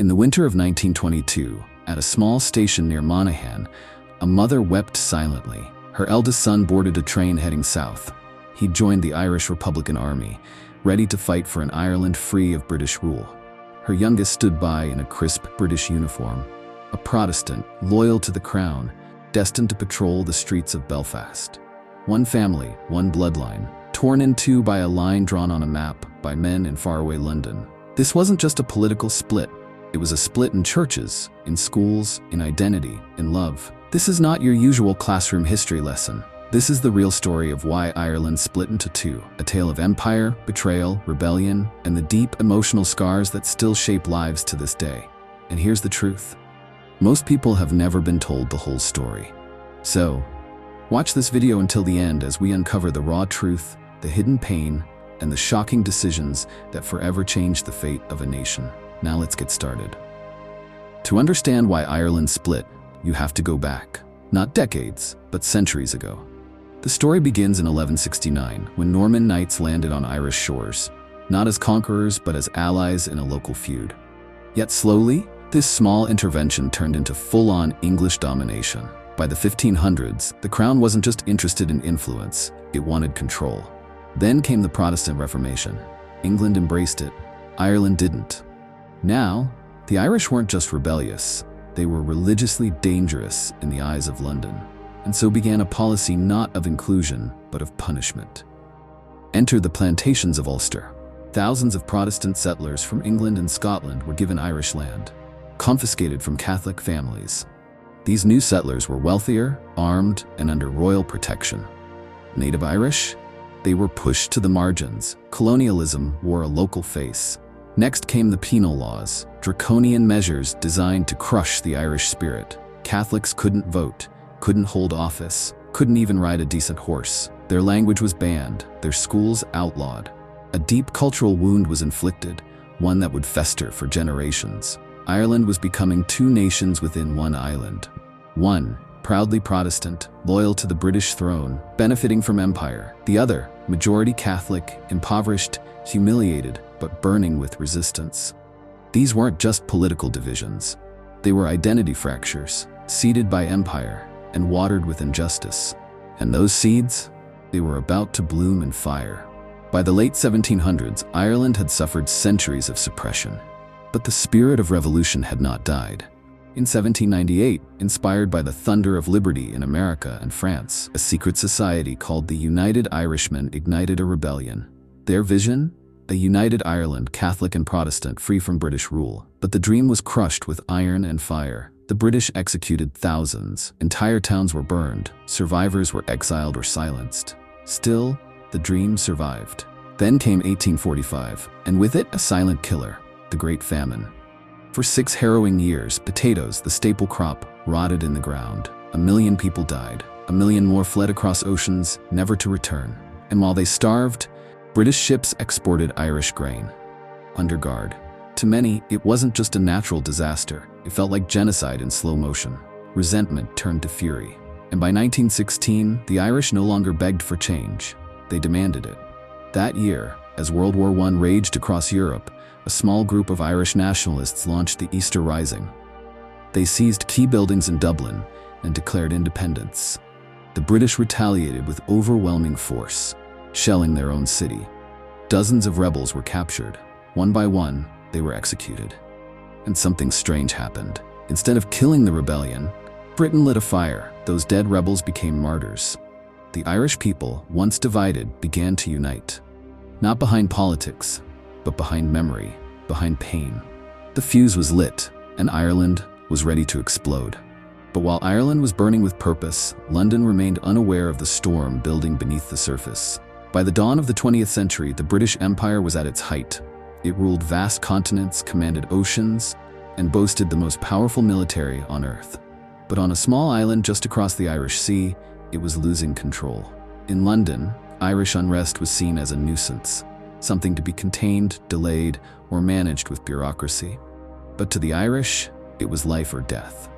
In the winter of 1922, at a small station near Monaghan, a mother wept silently. Her eldest son boarded a train heading south. He'd joined the Irish Republican Army, ready to fight for an Ireland free of British rule. Her youngest stood by in a crisp British uniform, a Protestant loyal to the crown, destined to patrol the streets of Belfast. One family, one bloodline, torn in two by a line drawn on a map by men in faraway London. This wasn't just a political split. It was a split in churches, in schools, in identity, in love. This is not your usual classroom history lesson. This is the real story of why Ireland split into two, a tale of empire, betrayal, rebellion, and the deep emotional scars that still shape lives to this day. And here's the truth. Most people have never been told the whole story. So, watch this video until the end as we uncover the raw truth, the hidden pain, and the shocking decisions that forever changed the fate of a nation. Now let's get started. To understand why Ireland split, you have to go back, not decades, but centuries ago. The story begins in 1169, when Norman knights landed on Irish shores, not as conquerors but as allies in a local feud. Yet slowly, this small intervention turned into full-on English domination. By the 1500s, the crown wasn't just interested in influence, it wanted control. Then came the Protestant Reformation. England embraced it, Ireland didn't. Now, the Irish weren't just rebellious, they were religiously dangerous in the eyes of London, and so began a policy not of inclusion, but of punishment. Enter the Plantations of Ulster. Thousands of Protestant settlers from England and Scotland were given Irish land, confiscated from Catholic families. These new settlers were wealthier, armed, and under royal protection. Native Irish? They were pushed to the margins. Colonialism wore a local face. Next came the penal laws, draconian measures designed to crush the Irish spirit. Catholics couldn't vote, couldn't hold office, couldn't even ride a decent horse. Their language was banned, their schools outlawed. A deep cultural wound was inflicted, one that would fester for generations. Ireland was becoming two nations within one island. One, proudly Protestant, loyal to the British throne, benefiting from empire. The other, majority Catholic, impoverished, humiliated, but burning with resistance. These weren't just political divisions. They were identity fractures, seeded by empire and watered with injustice. And those seeds? They were about to bloom in fire. By the late 1700s, Ireland had suffered centuries of suppression. But the spirit of revolution had not died. In 1798, inspired by the thunder of liberty in America and France, a secret society called the United Irishmen ignited a rebellion. Their vision? A united Ireland, Catholic and Protestant, free from British rule. But the dream was crushed with iron and fire. The British executed thousands. Entire towns were burned. Survivors were exiled or silenced. Still, the dream survived. Then came 1845, and with it a silent killer, the Great Famine. For 6 harrowing years, potatoes, the staple crop, rotted in the ground. 1 million people died. 1 million more fled across oceans, never to return. And while they starved, British ships exported Irish grain. Under guard. To many, it wasn't just a natural disaster. It felt like genocide in slow motion. Resentment turned to fury. And by 1916, the Irish no longer begged for change. They demanded it. That year, as World War I raged across Europe, a small group of Irish nationalists launched the EasterRising. They seized key buildings in Dublin and declared independence. The British retaliated with overwhelming force, shelling their own city. Dozens of rebels were captured. One by one, they were executed. And something strange happened. Instead of killing the rebellion, Britain lit a fire. Those dead rebels became martyrs. The Irish people, once divided, began to unite. Not behind politics, but behind memory, behind pain. The fuse was lit, and Ireland was ready to explode. But while Ireland was burning with purpose, London remained unaware of the storm building beneath the surface. By the dawn of the 20th century, the British Empire was at its height. It ruled vast continents, commanded oceans, and boasted the most powerful military on Earth. But on a small island just across the Irish Sea, it was losing control. In London, Irish unrest was seen as a nuisance, something to be contained, delayed, or managed with bureaucracy. But to the Irish, it was life or death.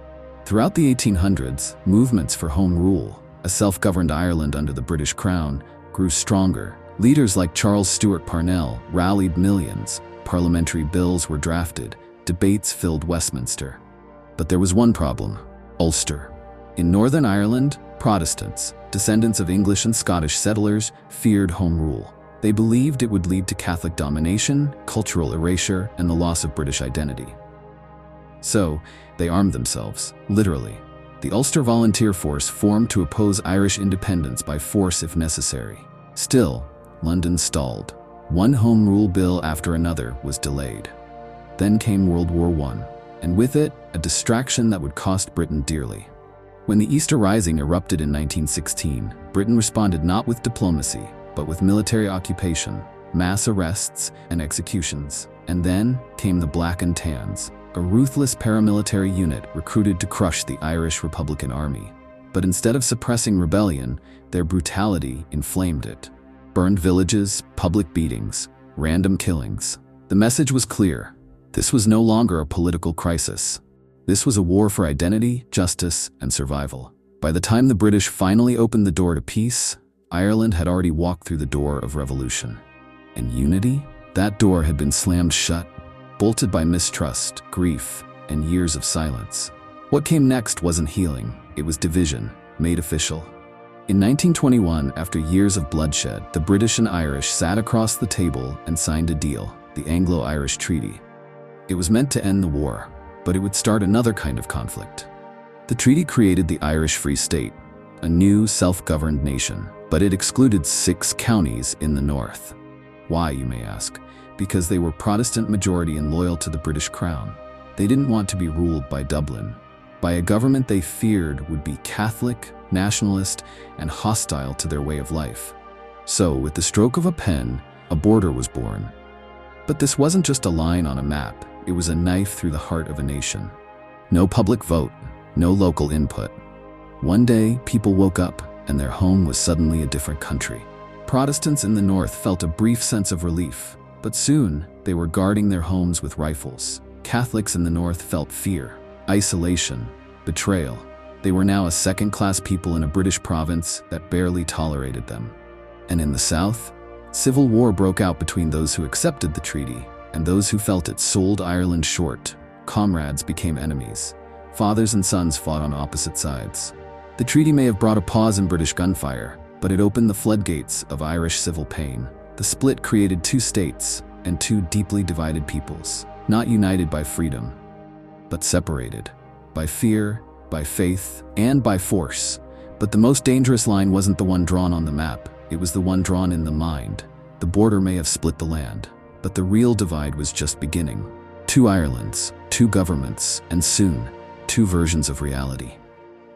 Throughout the 1800s, movements for home rule, a self-governed Ireland under the British Crown, grew stronger. Leaders like Charles Stewart Parnell rallied millions. Parliamentary bills were drafted. Debates filled Westminster. But there was one problem: Ulster. In Northern Ireland, Protestants, descendants of English and Scottish settlers, feared home rule. They believed it would lead to Catholic domination, cultural erasure, and the loss of British identity. So, they armed themselves, literally. The Ulster Volunteer Force formed to oppose Irish independence by force if necessary. Still, London stalled. One Home Rule bill after another was delayed. Then came World War I, and with it, a distraction that would cost Britain dearly. When the EasterRising erupted in 1916, Britain responded not with diplomacy, but with military occupation, mass arrests, and executions. And then came the Black and Tans, a ruthless paramilitary unit recruited to crush the Irish Republican Army. But instead of suppressing rebellion, their brutality inflamed it. Burned villages, public beatings, random killings. The message was clear. This was no longer a political crisis. This was a war for identity, justice, and survival. By the time the British finally opened the door to peace, Ireland had already walked through the door of revolution. And unity? That door had been slammed shut, bolted by mistrust, grief, and years of silence. What came next wasn't healing, it was division, made official. In 1921, after years of bloodshed, the British and Irish sat across the table and signed a deal, the Anglo-Irish Treaty. It was meant to end the war, but it would start another kind of conflict. The treaty created the Irish Free State, a new self-governed nation, but it excluded 6 counties in the north. Why, you may ask? Because they were Protestant majority and loyal to the British Crown. They didn't want to be ruled by Dublin, by a government they feared would be Catholic, nationalist, and hostile to their way of life. So, with the stroke of a pen, a border was born. But this wasn't just a line on a map, it was a knife through the heart of a nation. No public vote, no local input. One day, people woke up, and their home was suddenly a different country. Protestants in the north felt a brief sense of relief, but soon, they were guarding their homes with rifles. Catholics in the north felt fear, isolation, betrayal. They were now a second-class people in a British province that barely tolerated them. And in the south, civil war broke out between those who accepted the treaty and those who felt it sold Ireland short. Comrades became enemies. Fathers and sons fought on opposite sides. The treaty may have brought a pause in British gunfire, but it opened the floodgates of Irish civil pain. The split created 2 states and 2 deeply divided peoples, not united by freedom, but separated by fear, by faith, and by force. But the most dangerous line wasn't the one drawn on the map, it was the one drawn in the mind. The border may have split the land, but the real divide was just beginning. 2 Irelands, 2 governments, and soon, 2 versions of reality.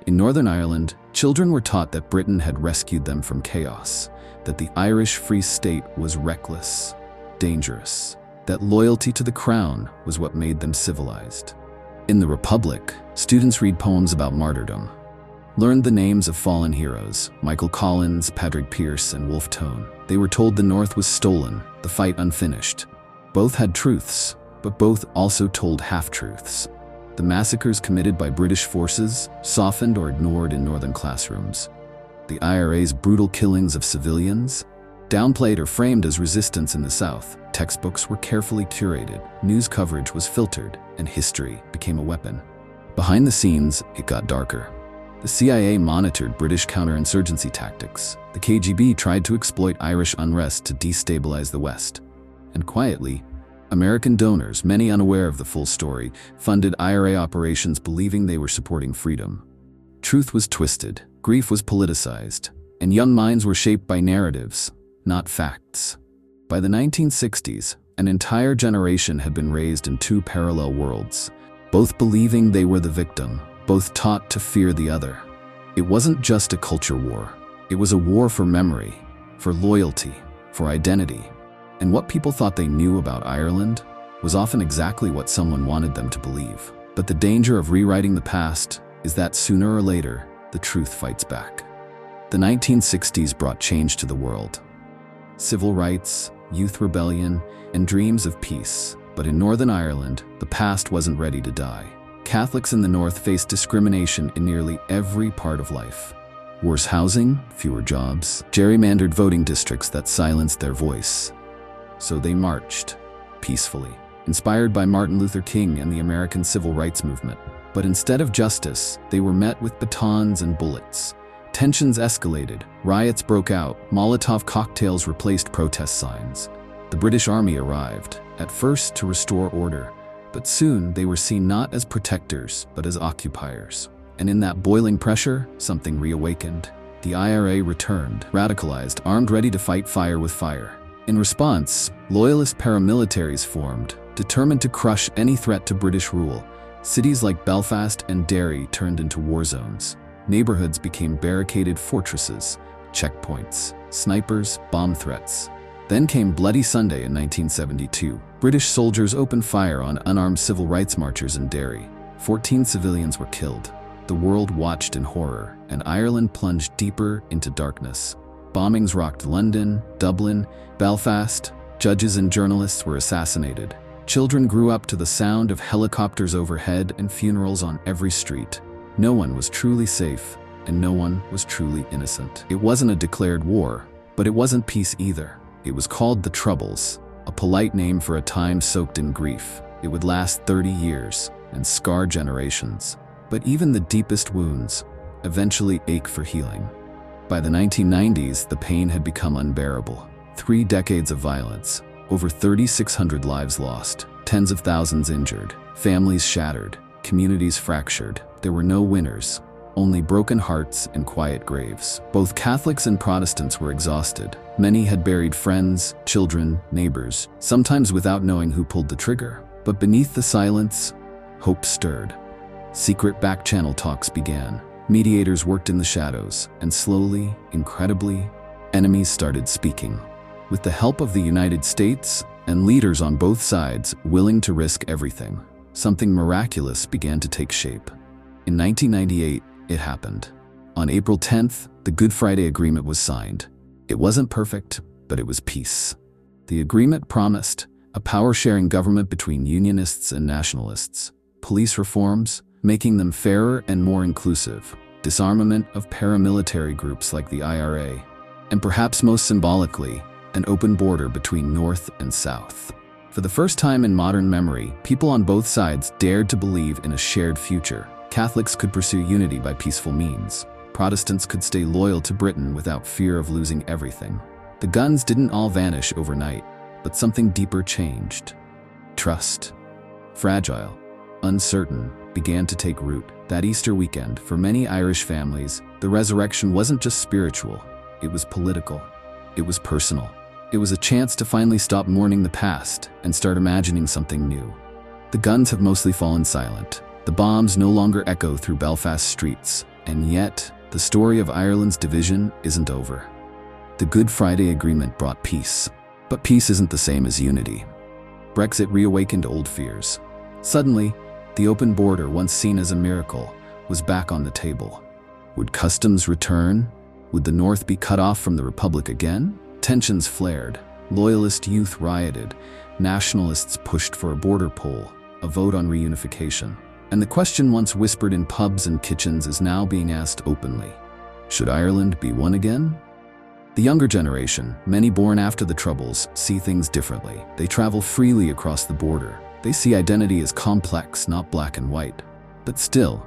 In Northern Ireland, children were taught that Britain had rescued them from chaos, that the Irish Free State was reckless, dangerous, that loyalty to the crown was what made them civilized. In the Republic, students read poems about martyrdom, learned the names of fallen heroes, Michael Collins, Patrick Pearse, and Wolfe Tone. They were told the North was stolen, the fight unfinished. Both had truths, but both also told half-truths. The massacres committed by British forces, softened or ignored in northern classrooms. The IRA's brutal killings of civilians, downplayed or framed as resistance in the South. Textbooks were carefully curated, news coverage was filtered, and history became a weapon. Behind the scenes, it got darker. The CIA monitored British counterinsurgency tactics. The KGB tried to exploit Irish unrest to destabilize the West. And quietly, American donors, many unaware of the full story, funded IRA operations believing they were supporting freedom. Truth was twisted, grief was politicized, and young minds were shaped by narratives, not facts. By the 1960s, an entire generation had been raised in 2 parallel worlds, both believing they were the victim, both taught to fear the other. It wasn't just a culture war. It was a war for memory, for loyalty, for identity. And what people thought they knew about Ireland was often exactly what someone wanted them to believe. But the danger of rewriting the past is that sooner or later, the truth fights back. The 1960s brought change to the world. Civil rights, youth rebellion, and dreams of peace. But in Northern Ireland, the past wasn't ready to die. Catholics in the North faced discrimination in nearly every part of life. Worse housing, fewer jobs, gerrymandered voting districts that silenced their voice. So they marched, peacefully. inspired by Martin Luther King and the American Civil Rights Movement. But instead of justice, they were met with batons and bullets. Tensions escalated, riots broke out, Molotov cocktails replaced protest signs. The British Army arrived, at first to restore order, but soon they were seen not as protectors, but as occupiers. And in that boiling pressure, something reawakened. The IRA returned, radicalized, armed, ready to fight fire with fire. In response, loyalist paramilitaries formed, determined to crush any threat to British rule. Cities like Belfast and Derry turned into war zones. Neighborhoods became barricaded fortresses, checkpoints, snipers, bomb threats. Then came Bloody Sunday in 1972. British soldiers opened fire on unarmed civil rights marchers in Derry. 14 civilians were killed. The world watched in horror, and Ireland plunged deeper into darkness. Bombings rocked London, Dublin, Belfast. Judges and journalists were assassinated. Children grew up to the sound of helicopters overhead and funerals on every street. No one was truly safe, and no one was truly innocent. It wasn't a declared war, but it wasn't peace either. It was called the Troubles, a polite name for a time soaked in grief. It would last 30 years and scar generations. But even the deepest wounds eventually ache for healing. By the 1990s, the pain had become unbearable. 3 decades of violence, over 3,600 lives lost, tens of thousands injured, families shattered, communities fractured. There were no winners, only broken hearts and quiet graves. Both Catholics and Protestants were exhausted. Many had buried friends, children, neighbors, sometimes without knowing who pulled the trigger. But beneath the silence, hope stirred. Secret back-channel talks began. Mediators worked in the shadows, and slowly, incredibly, enemies started speaking. With the help of the United States and leaders on both sides willing to risk everything, something miraculous began to take shape. In 1998, it happened. On April 10th, the Good Friday Agreement was signed. It wasn't perfect, but it was peace. The agreement promised a power-sharing government between unionists and nationalists, police reforms, making them fairer and more inclusive, disarmament of paramilitary groups like the IRA, and perhaps most symbolically, an open border between North and South. For the first time in modern memory, people on both sides dared to believe in a shared future. Catholics could pursue unity by peaceful means. Protestants could stay loyal to Britain without fear of losing everything. The guns didn't all vanish overnight, but something deeper changed. Trust, fragile, uncertain, began to take root. That Easter weekend, for many Irish families, the resurrection wasn't just spiritual, it was political. It was personal. It was a chance to finally stop mourning the past and start imagining something new. The guns have mostly fallen silent. The bombs no longer echo through Belfast streets, and yet, the story of Ireland's division isn't over. The Good Friday Agreement brought peace, but peace isn't the same as unity. Brexit reawakened old fears. Suddenly, the open border, once seen as a miracle, was back on the table. Would customs return? Would the North be cut off from the Republic again? Tensions flared. Loyalist youth rioted. Nationalists pushed for a border poll, a vote on reunification. And the question once whispered in pubs and kitchens is now being asked openly. Should Ireland be one again? The younger generation, many born after the Troubles, see things differently. They travel freely across the border. They see identity as complex, not black and white. But still,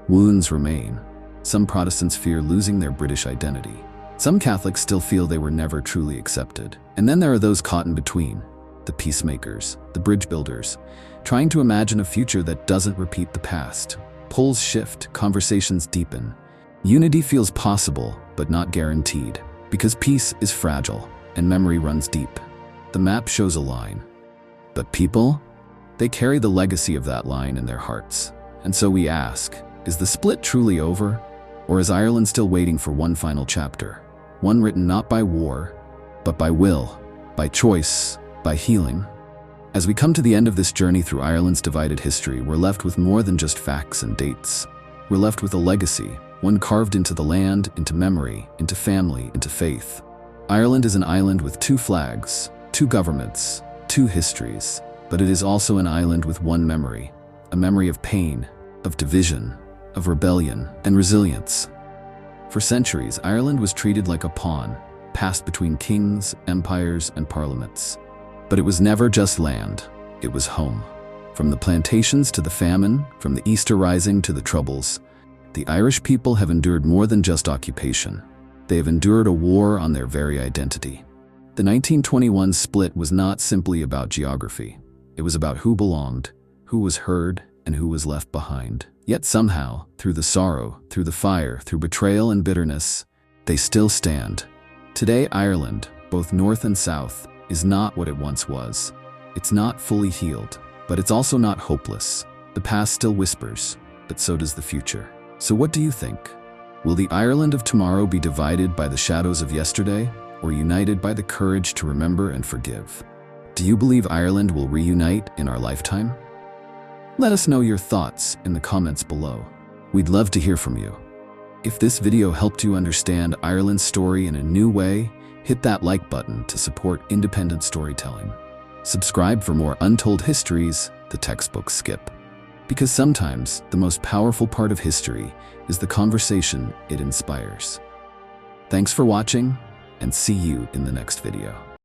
wounds remain. Some Protestants fear losing their British identity. Some Catholics still feel they were never truly accepted. And then there are those caught in between, the peacemakers, the bridge builders, trying to imagine a future that doesn't repeat the past. Polls shift, conversations deepen. Unity feels possible, but not guaranteed, because peace is fragile and memory runs deep. The map shows a line. But people? They carry the legacy of that line in their hearts. And so we ask, is the split truly over? Or is Ireland still waiting for one final chapter? One written not by war, but by will, by choice, by healing. As we come to the end of this journey through Ireland's divided history, we're left with more than just facts and dates. We're left with a legacy, one carved into the land, into memory, into family, into faith. Ireland is an island with 2 flags, 2 governments, 2 histories, but it is also an island with one memory, a memory of pain, of division, of rebellion, and resilience. For centuries, Ireland was treated like a pawn, passed between kings, empires, and parliaments. But it was never just land. it was home. From the Plantations to the famine, from the EasterRising to the Troubles, the Irish people have endured more than just occupation. They have endured a war on their very identity. The 1921 split was not simply about geography. It was about who belonged, who was heard, and who was left behind. Yet somehow, through the sorrow, through the fire, through betrayal and bitterness, they still stand. Today, Ireland, both north and south, is not what it once was. It's not fully healed, but it's also not hopeless. The past still whispers, but so does the future. So what do you think? Will the Ireland of tomorrow be divided by the shadows of yesterday, or united by the courage to remember and forgive? Do you believe Ireland will reunite in our lifetime? Let us know your thoughts in the comments below. We'd love to hear from you. If this video helped you understand Ireland's story in a new way, hit that like button to support independent storytelling. Subscribe for more untold histories the textbooks skip. Because sometimes the most powerful part of history is the conversation it inspires. Thanks for watching, and see you in the next video.